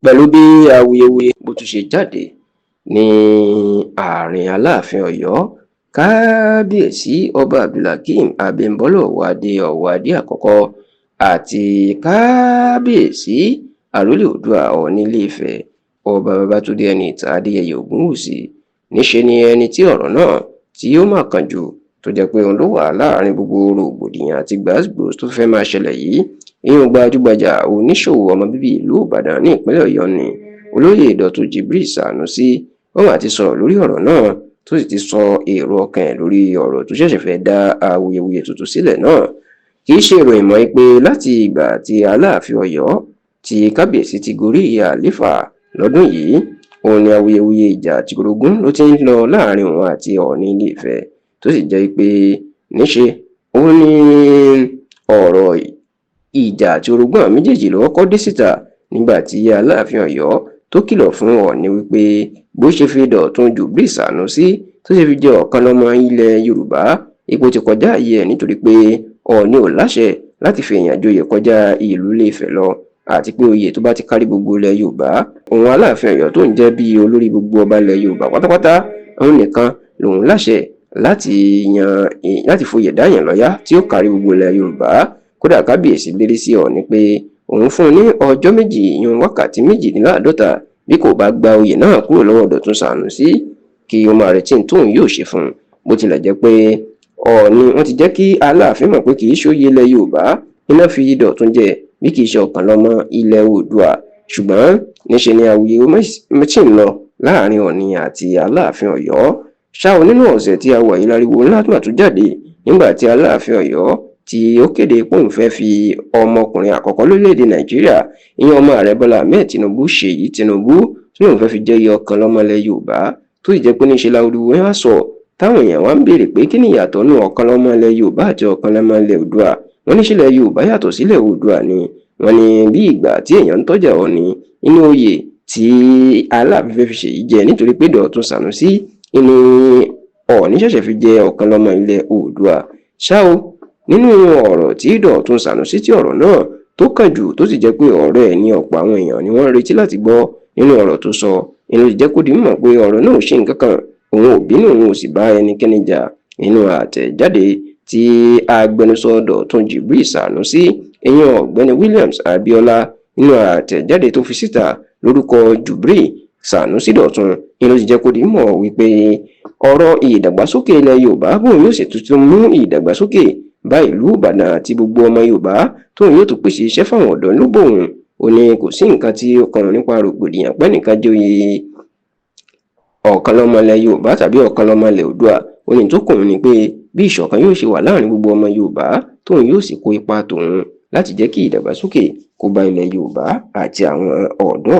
pẹ̀lú bí awuyewuye bó tún ṣe jáde ní ààrin Aláàfin Ọ̀yọ́. Kábíyèsí Ọba Abdulhakeem Abímbọ́lá Ọ̀wádé àkọ́kọ́ àti kábíyèsí àrólé Oòduà Ọọ̀ni Ilé-Ifẹ̀ Ọba Babátúndé Ẹniìtàn Adéyẹyè Ògúnwùsì. Níṣe ni ẹni tí ọ̀rọ̀ náà tí ó mà kàn jù tó jẹ́ pé òun ló wà láàrin gbogbo rògbòdìyàn àti gbàásgbòs tó fẹ́ máa ṣẹlẹ̀ yìí. ìyẹn gbajúgbajà oníṣòwò ọmọ bíbí ìlú Ìbàdàn ní ìpínlẹ̀ Ọ̀yọ́ ni olóyè Dr. Jibril Sanusi. ó mà ti sọ̀rọ̀ lórí ọ̀rọ̀ náà tó sì ti sọ èrò ọkàn ẹ̀ lórí ọ̀rọ̀ tó ṣẹ̀ṣẹ̀ fẹ́ dá awuyewuye tuntun sílẹ̀ náà. kì í ṣe ìròyìn mọ́ pé láti ìgbà tí Aláàfin Ọ̀yọ́ tí kábíyèsí ti gorí àléfà lọ́dún yìí, òun ni awuyewuye ìjà àtìkòrógún ló ti ń lọ láàrin òun àti Ọọ̀ni Ilé-Ifẹ̀ tó sì jẹ́ pé níṣe òun ni ọ̀rọ̀ ìjà àti orogún àwọn méjèèjì ló kọ́kọ́ dé síta nígbà tí Aláàfin Ọ̀yọ́ tó kìlọ̀ fún Ọọ̀ni wípé bó ṣe fi Dọ̀tun Jibril Sanusi tó ṣe fi jẹ́ ọ̀kan lọ́mọ ilẹ̀ Yorùbá, ipò ti kọjá ààyè ẹ̀ nítorí pé Ọọ̀ni ò láṣẹ láti fi èèyàn joyè kọjá ìlú Ilé-Ifẹ̀ lọ, àti pé oyè tó bá ti kárí gbogbo ilẹ̀ Yorùbá, òun Aláàfin Ọ̀yọ́ tó ń jẹ́ bí olórí gbogbo ọba ilẹ̀ Yorùbá pátápátá, òun nìkan lòun láṣẹ láti foyè dáyàn lọ́yà tí ó kárí gbogbo ilẹ̀ Yorùbá. Kódà kábíyèsí lérí sí Ọọ̀ni pé òun fún un ní ọjọ́ méjì ìyún wákàtí 48 bí kò bá gba oyè náà kúrò lọ́wọ́ Dọ̀tun Sanusi kí ó máa retí tóun yóò ṣe fún un. bó tilẹ̀ jẹ́ pé Ọọ̀ni wọ́n ti jẹ́ kí Aláàfin mọ̀ pé kì í ṣòye ilẹ̀ Yorùbá iná fi Dọ̀tun jẹ bí kì í ṣe ọ̀kan lọ́mọ ilẹ̀ Oòduà, ṣùgbọ́n níṣe ni awuyewuye sì ń lọ láàrin Ọọ̀ni àti Aláàfin Ọ̀yọ́. ṣá o nínú ọ̀sẹ̀ tí a wà yìí láriwo ńlá tó tún jáde nígbà tí Aláàfin Ọ̀yọ́ tí ó kéde pé òun fẹ́ fi ọmọkùnrin àkọ́kọ́ lórílẹ̀‐èdè Nàìjíríà ìyẹn ọmọ ààrẹ Bọ́lá Ahmed Tinubu Ṣèyí Tinubu tí òun fẹ́ fi jẹ́ ọ̀kan lọ́mọ ilẹ̀ Yorùbá, tó sì jẹ́ pé níṣe láwùjọ wọn á sọ táwọn èèyàn wá ń béèrè pé kí ni ìyàtọ̀ nù ọ̀kan lọ́mọ ilẹ̀ Yorùbá àti ọ̀kan lọ́mọ ilẹ̀ Oòduà. wọ́n ní sílẹ̀ Yorùbá yàtọ̀ sílẹ̀ Oòduà ni. wọ́n ní bí ìgbà tí èèyàn ń tọ́jà Ọọ̀ni inú oyè tí Aláàfin fẹ́ fi Ṣèyí jẹ nítorí pé Dọ̀tun Sanusi inú Ọọ̀ni ṣẹ̀ṣẹ̀ fi jẹ ọ̀kan lọ́mọ ilẹ̀ Oòduà. ṣá o nínú ọ̀rọ̀ tí Dọ̀tun Sanusi tí ọ̀rọ̀ náà tó kàn jù tó sì jẹ́ pé ọ̀rọ̀ ẹ̀ ní ọ̀pọ̀ àwọn èèyàn ni wọ́n ń retí láti gbọ́ nínú ọ̀rọ̀ tó sọ, inú ti jẹ́ kó di mímọ̀ pé ọ̀rọ̀ náà ò ṣe nǹkan kan, òun ò bínú òun ò sì bá ẹnikẹ́ni jà. nínú àtẹ̀jáde tí agbẹnusọ Dọ̀tun Jibril Sanusi ìyẹn ọ̀gbẹ́ni Williams Abiola nínú àtẹ̀jáde tó fi síta lórúkọ Jibril Sanusi Dọ̀tun, inú ti jẹ́ kó di mímọ̀ wípé ọ̀rọ̀ ìdàgbàsókè ilẹ̀ Yorùbá bóun yóò sì tuntun mú ìdàgbàsókè bá ìlú Ìbàdàn àti gbogbo ọmọ Yorùbá tóun yóò tún pèsè iṣẹ́ fáwọn ọ̀dọ́ ló bóun. ó ní kò sí nǹkan tí ó kàn nípa rògbòdìyàn pé nìkan joyè ọ̀kan lọ́mọ ilẹ̀ Yorùbá tàbí ọ̀kan lọ́mọ ilẹ̀ Oòduà. ó ní tó kùn ní pé bí ìṣọ̀kan yóò ṣe wà láàrin gbogbo ọmọ Yorùbá tóun yóò sì kó ipa tòun láti jẹ́ kí ìdàgbàsókè kó bá ilẹ̀ Yorùbá àti àwọn ọ̀dọ́.